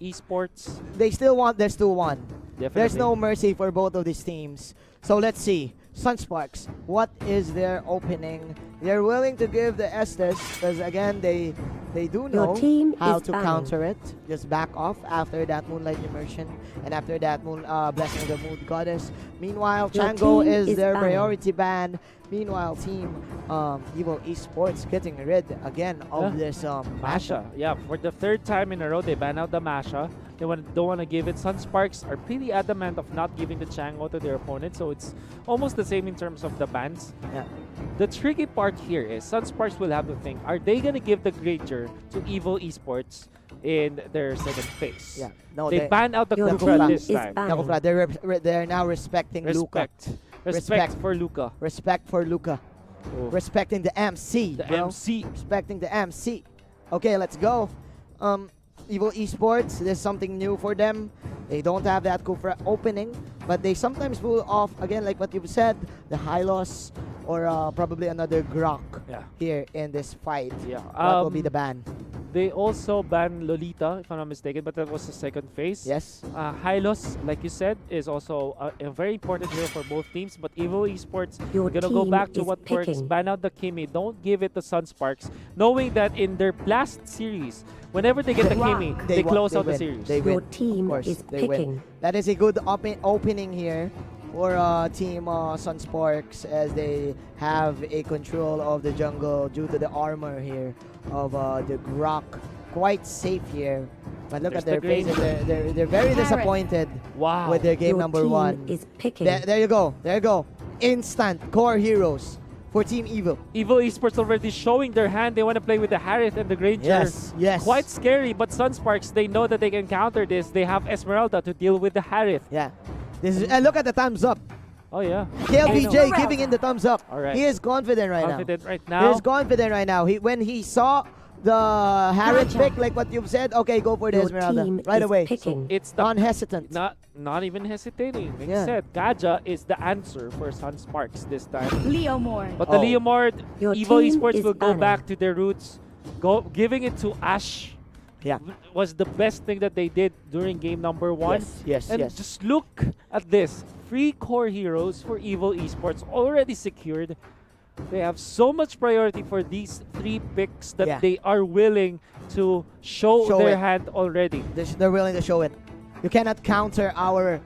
Esports. They still want this 2-1. Definitely. There's no mercy for both of these teams. So let's see. Sunsparks, what is their opening? They're willing to give the Estes because again they do know how to counter it. Just back off after that Moonlight Immersion and after that Blessing of the Moon Goddess. Meanwhile, Chango is their priority ban. Meanwhile, team Evo Esports getting rid again of this Masha. Yeah, for the third time in a row, they ban out the Masha. They don't want to give it. Sunsparks are pretty adamant of not giving the Chango to their opponent, so it's almost the same in terms of the bans. Yeah. The tricky part here is Sunsparks will have to think, are they going to give the Granger to Evo Esports in their second phase? Yeah. No, they ban out the Kufra this time. They're now respecting Luca. Respect for Luca. Respect for Luca. Oh. Respecting the MC. The bro. MC. Respecting the MC. Okay, let's go. Evo Esports, there's something new for them. They don't have that Kufra opening, but they sometimes pull off, again, like what you've said, the high loss or probably another Grok here in this fight. Yeah. What will be the ban? They also banned Lolita, if I'm not mistaken, but that was the second phase. Yes. Hylos, like you said, is also a very important hero for both teams. But Evo Esports, we're going to go back to what works. Ban out the Kimi. Don't give it to Sunsparks. Knowing that in their last series, whenever they get the Kimi, they close out the series. They win. Your team is picking. That is a good opening here for team Sunsparks as they have a control of the jungle due to the armor here of the Grok. Quite safe here. But look at their faces. They're very disappointed with their game number 1. Is picking. There you go. There you go. Instant core heroes for Team Evo. Evo Esports already showing their hand. They want to play with the Harith and the Granger. Yes, yes. Quite scary, but Sunsparks, they know that they can counter this. They have Esmeralda to deal with the Harith. Yeah. This is, and look at the thumbs up. Oh, yeah. KLBJ giving in the thumbs up. All right. He is confident right now. He is confident right now. When he saw the Harith pick, like what you've said, okay, go for the Esmeralda right away. So it's the non-hesitant. Not even hesitating. Like you said, Gaja is the answer for Sunsparks this time. Leomord. But the Leomord, Evo Esports will go back to their roots. Giving it to Ash was the best thing that they did during game number 1. Yes, and just look at this. 3 core heroes for Evo Esports already secured. They have so much priority for these 3 picks that they are willing to show their hand already. They're willing to show it. You cannot counter our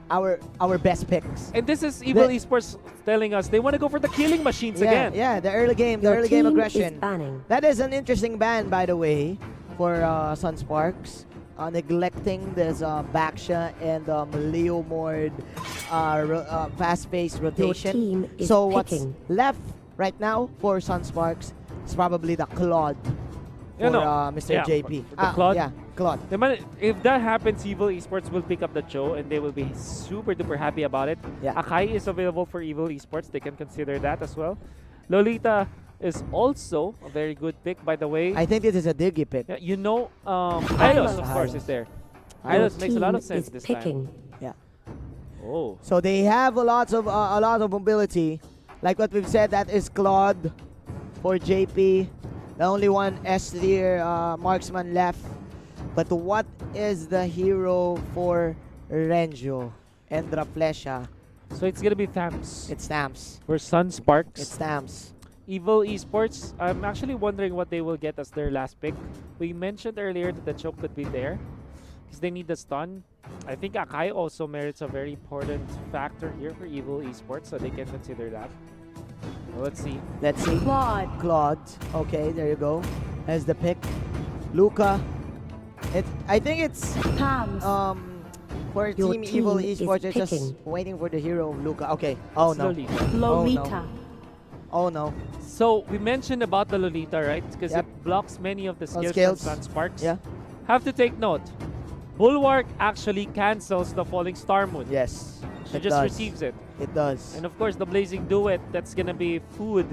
best picks. And this is Evo Esports telling us they want to go for the killing machines again. Yeah, the early game aggression. That is an interesting ban, by the way, for Sunsparks. Neglecting this Baksha and Leomord fast-paced rotation. So what's left right now for Sunsparks is probably the Claude for Mr. JP. The Claude? Yeah, Claude. If that happens, Evo Esports will pick up the Joe and they will be super duper happy about it. Yeah. Akai is available for Evo Esports. They can consider that as well. Lolita is also a very good pick, by the way. I think this is a Diggy pick. Yeah, you know, Hylos, of course, is there. Hylos makes a lot of sense this time. Yeah. Oh. So they have a lot of mobility. Like what we've said, that is Claude for JP. The only one S tier marksman left. But what is the hero for Renjo and Flesha? So it's gonna be Thamps. It's Thamps. For Sunsparks. It's Thamps. Evo Esports, I'm actually wondering what they will get as their last pick. We mentioned earlier that the choke could be there because they need the stun. I think Akai also merits a very important factor here for Evo Esports, so they can consider that. Well, let's see. Let's see. Claude. Okay, there you go. As the pick. Luca. I think it's for Team Evo Esports, they're just waiting for the hero of Luca. Okay. Oh no. Lolita. Oh no. So we mentioned about the Lolita, right? Because it blocks many of the skills from Sunsparks. Yeah. Have to take note. Bulwark actually cancels the Falling Star Moon. Yes. She just receives it. It does. And of course, the Blazing Duet, that's gonna be food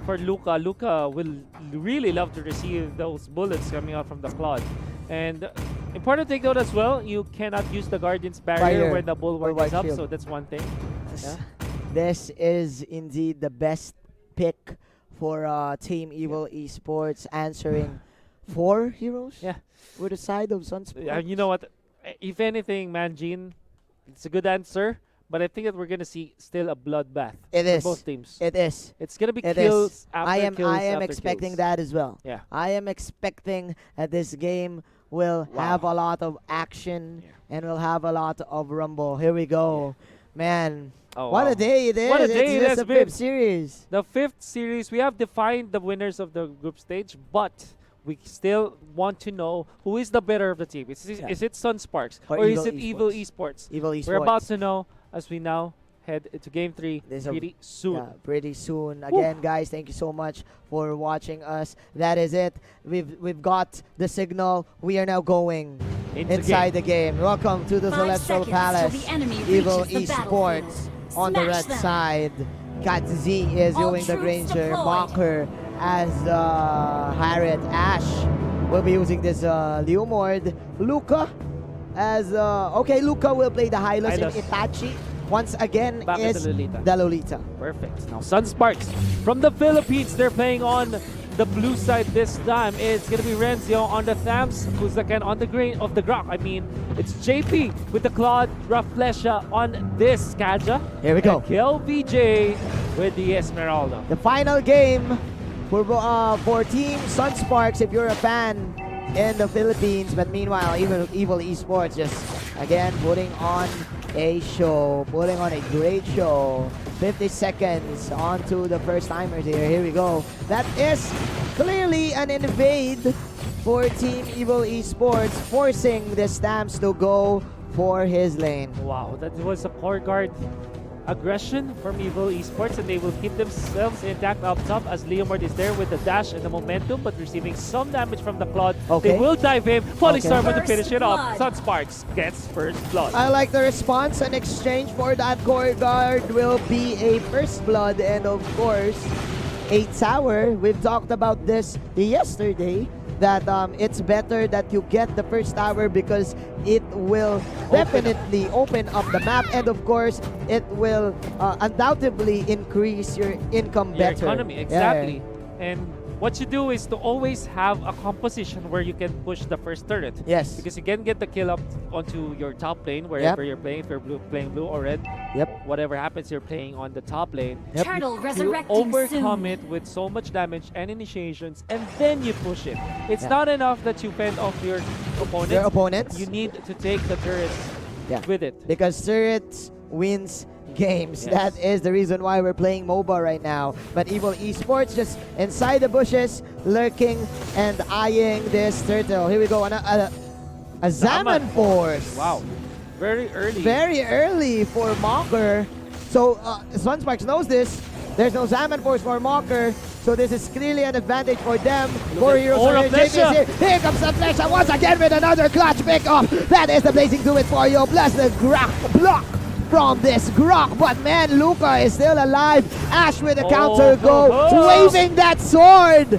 for Luca. Luca will really love to receive those bullets coming out from the Claude. And important to take note as well, you cannot use the Guardian's Barrier when the Bulwark is up, so that's one thing. Yeah. This is indeed the best pick for Team Evo Esports, answering 4 heroes with the side of Sunsparks. You know what? If anything, Manjin, it's a good answer, but I think that we're gonna see still a bloodbath It for is. both teams. It is. It's gonna be It kills is. after I am kills after expecting kills. that as well. Yeah. I am expecting that this game will have a lot of action and will have a lot of rumble. Here we go. Man, Oh, what wow. a day it is. What a day it it's has just a been. fifth series. The 5th series, we have defined the winners of the group stage, but we still want to know who is the better of the team. Is it Sunsparks Or or is Evil it Evil Esports? Evil Esports. We're about to know as we now head into Game 3 There's pretty soon. Yeah, pretty soon. Again, guys, thank you so much for watching us. That is it. We've got the signal. We are now going inside the game. Welcome to the 5 Celestial seconds Palace. till the enemy Evil reaches the Esports on the red Smash them. side. Cat Z is All doing the troops Granger. deployed. Mocker as Harriet. Ash will be using this Leomord. Luca as okay, Luca will play the Hylos in Hylos. Itachi. Once again Back at is the Lolita. the Lolita. Perfect. Now Sunsparks from the Philippines. They're playing on the blue side this time. It's gonna be Renzio on the Thams, Kuzaken on the green of the Grok. I mean, it's JP with the Claude, Raflesha on this Kaja. Here we go. And Kill VJ with the Esmeralda. The final game for Team Sunsparks, if you're a fan in the Philippines. But meanwhile, Evil Esports just, again, putting on a show, putting on a great show. 50 seconds onto the first timers here. Here we go. That is clearly an invade for Team Evil Esports, forcing the Stamps to go for his lane. Wow, that was a core guard aggression from Evil Esports, and they will keep themselves intact up top as Leomord is there with the dash and the momentum, but receiving some damage from the Claude. Okay. They will dive in. Falling Star to First finish it off. blood. Sunsparks gets first blood. I like the response. An exchange for that core guard will be a first blood, and of course, a tower. We've talked about this yesterday, that it's better that you get the first tower because it will definitely open up the map, and of course it will undoubtedly increase your income Your better. economy, exactly. And what you do is to always have a composition where you can push the first turret. Yes. Because you can get the kill up onto your top lane, wherever you're playing. If you're playing blue or red, Yep. whatever happens, you're playing on the top lane. Yep. Turtle You resurrecting overcome soon. it with so much damage and initiations, and then you push it. It's Yeah. not enough that you fend off your opponent. Your opponents. You need to take the turrets Yeah. with it. Because turrets wins games. Yes. That is the reason why we're playing MOBA right now. But Evil Esports just inside the bushes, lurking and eyeing this turtle. Here we go. A Zaman Force. Wow. Very early. Very early for Mocker. So Sunsparks knows this. There's no Zaman Force for Mocker. So this is clearly an advantage for them. Four at- heroes oh, are Raflesha. here. Here comes the Flecha once again with another clutch pick-up. That is the Blazing Do It for you. Plus the Grok block from this Grok. But man, Luca is still alive. Ash with a counter go. Waving that sword.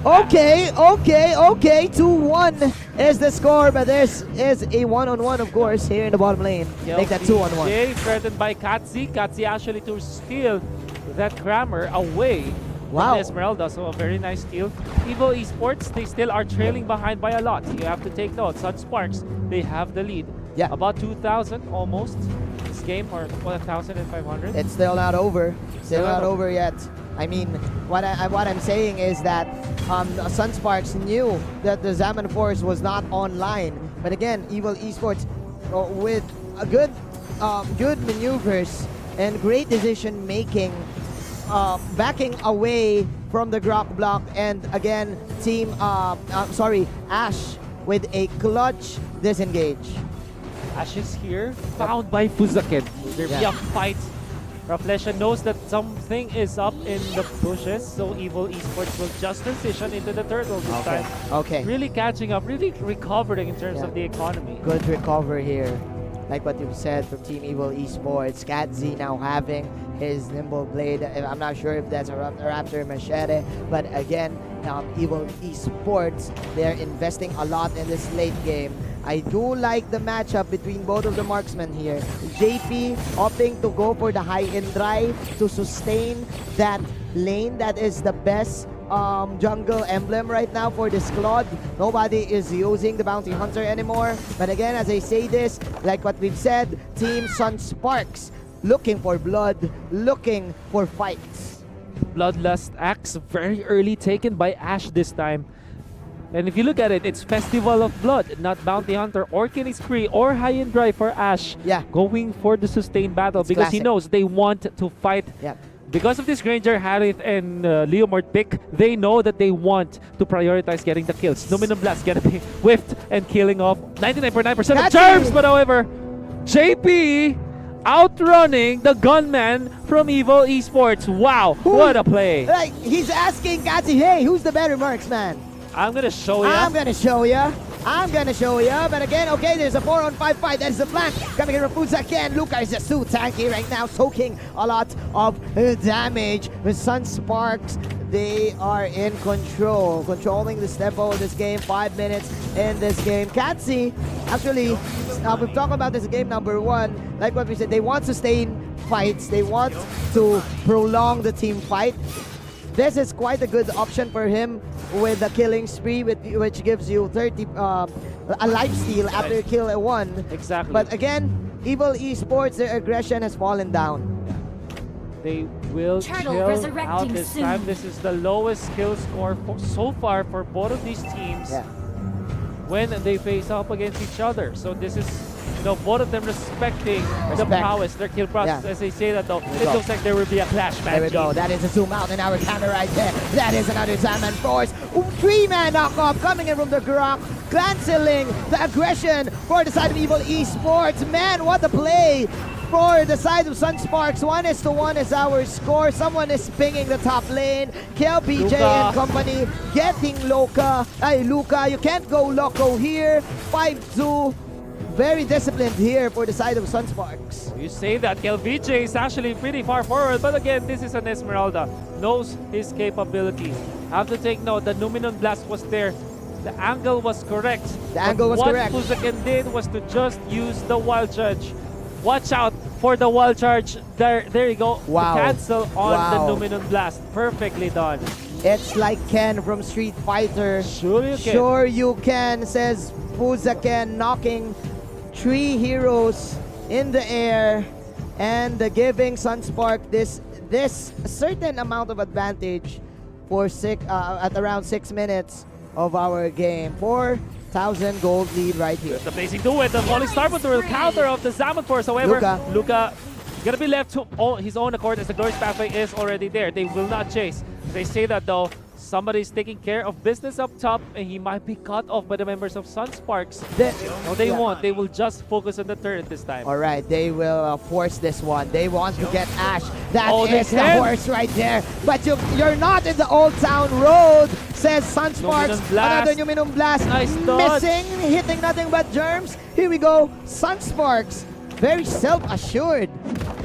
Okay. 2-1 is the score, but this is a one-on-one, of course, here in the bottom lane. Make that 2-on-1. Jay threatened by Katzi. Katzi actually to steal that Crammer away Wow. from Esmeralda. So a very nice steal. Evo Esports, they still are trailing behind by a lot. You have to take note. Sunsparks, they have the lead. Yeah. About 2,000 almost this game, or 1,500. It's still not over. Still Still not not over yet. I mean, what I'm saying is that Sunsparks knew that the Zaman Force was not online. But again, Evil Esports with a good maneuvers and great decision making, backing away from the Grok block, and again, Ash with a clutch disengage. Ash is here, found by Fuzaken. There'll be a fight. Raflesha knows that something is up in the bushes, so Evil Esports will just transition into the turtle this time. Okay. Really catching up, really recovering in terms of the economy. Good recover here. Like what you said from Team Evil Esports. Katzi now having his nimble blade. I'm not sure if that's a Raptor Machete, but again, Evil Esports, they're investing a lot in this late game. I do like the matchup between both of the marksmen here. JP opting to go for the high-end drive to sustain that lane. That is the best jungle emblem right now for this Claude. Nobody is using the Bounty Hunter anymore. But again, as I say this, like what we've said, Team Sunsparks looking for blood, looking for fights. Bloodlust axe very early taken by Ash this time. And if you look at it, it's Festival of Blood, not Bounty Hunter or Killing Spree or High and Dry for Ash. Yeah. Going for the sustained battle It's because he classic. knows they want to fight. Yeah. Because of this Granger, Harith, and Leomord pick, they know that they want to prioritize getting the kills. Numinum Blast gonna be whiffed and killing off 99.9% of charms, but however, JP outrunning the gunman from EVO Esports. Wow, what a play. Like, he's asking Katsi, hey, who's the better marksman? I'm gonna show you. I'm gonna show ya. I'm gonna show ya. But again, okay, there's a 4-on-5 fight. That's the flank. Coming in from Fuza again. Luca is just too tanky right now, soaking a lot of damage. With Sunsparks, they are in control. Controlling the tempo of this game. 5 minutes in this game. Katsi, actually, we've talked about this game number 1. Like what we said, they want sustained fights. They want to prolong the team fight. This is quite a good option for him with the killing spree, which gives you 30 a lifesteal after you kill a 1. Exactly. But again, Evil Esports, their aggression has fallen down. They will Turtle chill out resurrecting this soon. time. This is the lowest kill score so far for both of these teams when they face up against each other. So this is, you know, both of them respecting the prowess, their kill process. Yeah. As they say that though, it looks like there will be a clash match. There we go. That is a zoom out in our camera right there. That is another Zaman Force. 3-man knockoff coming in from the Grok. Canceling the aggression for the side of Evil Esports. Man, what a play for the side of Sunsparks. 1-1 is our score. Someone is pinging the top lane. Kill BJ Luca. and company getting Luca. You can't go loco here. 5-2. Very disciplined here for the side of Sunsparks. You say that KLVJ is actually pretty far forward, but again, this is an Esmeralda. Knows his capabilities. Have to take note, the Numinum Blast was there. The angle was correct. The angle was correct. What Fuzaken did was to just use the Wild Charge. Watch out for the Wild Charge. There you go. Wow. To cancel on Wow. the Numinum Blast. Perfectly done. It's like Ken from Street Fighter. Sure you can. Sure you can, says Fuzaken, knocking 3 heroes in the air and giving Sunspark this certain amount of advantage for at around 6 minutes of our game. 4,000 gold lead right here. The placing to it. The falling star but the counter of the Zaman Force. However, Luca gonna be left to his own accord as the Glorious Pathway is already there. They will not chase. They say that though, somebody's taking care of business up top and he might be cut off by the members of Sunsparks. No, they won't. They will just focus on the turret this time. Alright, they will force this one. They want to get Ash. That they is the can. horse right there. But you're not in the Old Town Road, says Sunsparks. Numinum Blast. Another Numinum Blast. Nice dodge. Missing, hitting nothing but germs. Here we go. Sunsparks, very self-assured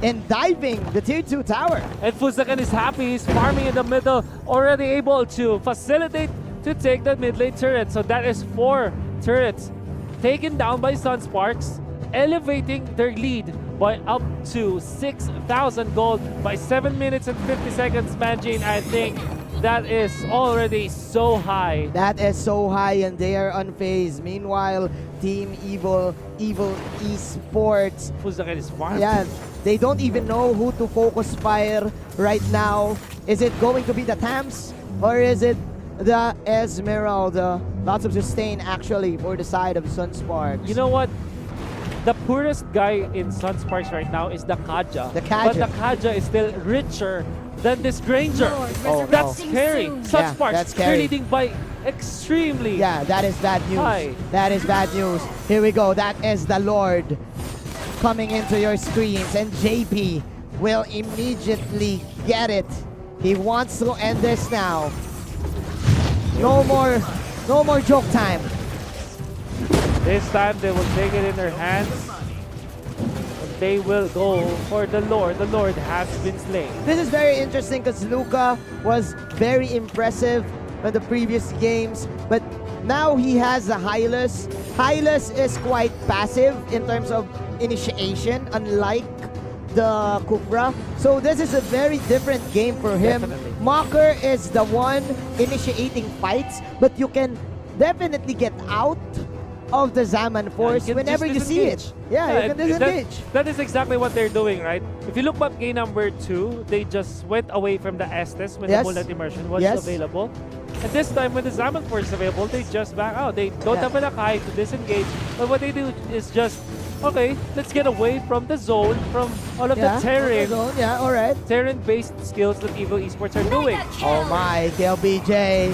in diving the tier 2 tower. And Fuzaken is happy. He's farming in the middle, already able to facilitate to take the mid lane turret. So that is 4 turrets taken down by Sunsparks, elevating their lead by up to 6,000 gold by 7 minutes and 50 seconds. Manjin, I think that is already so high. That is so high and they are unfazed. Meanwhile, Team Evil Esports, Fuzaken is farming. yeah, they don't even know who to focus fire right now. Is it going to be the Tams or is it the Esmeralda? Lots of sustain actually for the side of Sunsparks. You know what? The poorest guy in Sunsparks right now is the Kaja. The Kaja. But the Kaja is still richer than this Granger. Oh, That's no. scary. Sunsparks, that's they're scary. leading by extremely. Yeah, that is bad news. Hi. That is bad news. Here we go. That is the Lord coming into your screens, and JP will immediately get it. He wants to end this now. No more joke time. This time they will take it in their hands. And they will go for the Lord. The Lord has been slain. This is very interesting because Luca was very impressive in the previous games, but now he has a Hylas. Hylas is quite passive in terms of initiation, unlike the Kufra. So this is a very different game for him. Definitely. Mocker is the one initiating fights, but you can definitely get out of the Zaman force you can whenever just you see it. disengage. Yeah, you can disengage. That is exactly what they're doing, right? If you look back game number 2, they just went away from the Estes when the bullet immersion was available. And this time when the Zaman force is available, they just back out. They don't have an Akai to disengage. But what they do is just, okay, let's get away from the zone, from all of the Terran. Yeah, alright. Terran-based skills that Evil Esports are doing. Oh my, KLBJ.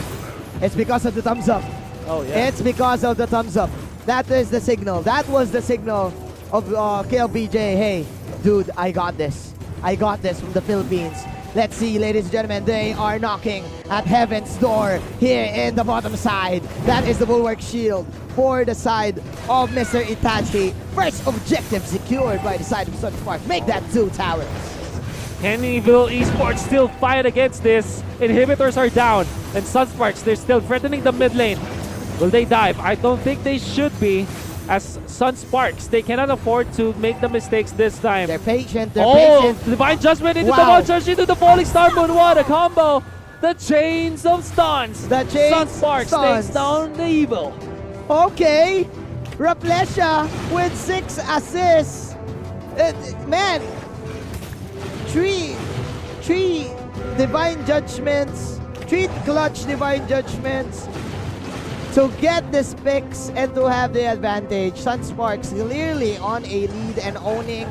It's because of the thumbs up. Oh yeah. It's because of the thumbs up. That is the signal. That was the signal of KLBJ. Hey, dude, I got this. I got this from the Philippines. Let's see, ladies and gentlemen, they are knocking at heaven's door here in the bottom side. That is the bulwark shield for the side of Mr. Itachi. First objective secured by the side of Sunsparks. Make that 2 towers. Can Evil Esports still fight against this? Inhibitors are down, and Sunsparks, they're still threatening the mid lane. Will they dive? I don't think they should be. As Sunsparks, they cannot afford to make the mistakes this time. They're patient, they're patient. Divine Judgment into the one charge into the falling star moon. What a combo! The chains of stuns. The chains Sunsparks takes down the Evil. Okay, Raplesha with 6 assists. Man, three divine judgments, 3 clutch divine judgments to get this picks and to have the advantage. Sunsparks clearly on a lead and owning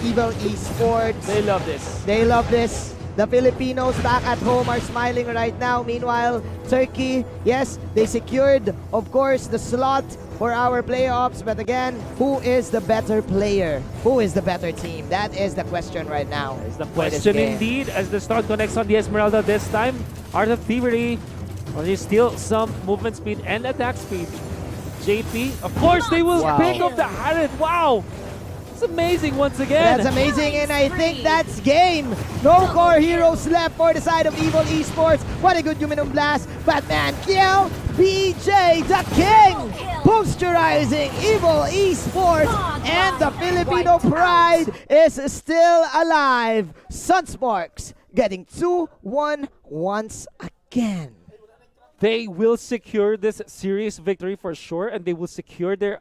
Evil Esports. They love this. They love this. The Filipinos back at home are smiling right now. Meanwhile, Turkey, yes, they secured, of course, the slot for our playoffs. But again, who is the better player? Who is the better team? That is the question right now. Is the question indeed, as the stun connects on the Esmeralda this time. Art of Thievery, only steal some movement speed and attack speed. JP, of course, they will pick up the Harriet. Wow! It's amazing once again. That's amazing, and I think that's game. No core heroes left for the side of Evil Esports. What a good Luminum Blast. Batman kill. BJ the King posterizing Evil Esports, and the Filipino pride is still alive. Sunsparks getting 2-1 once again. They will secure this series victory for sure, and they will secure their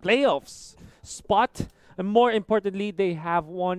playoffs spot, and more importantly, they have won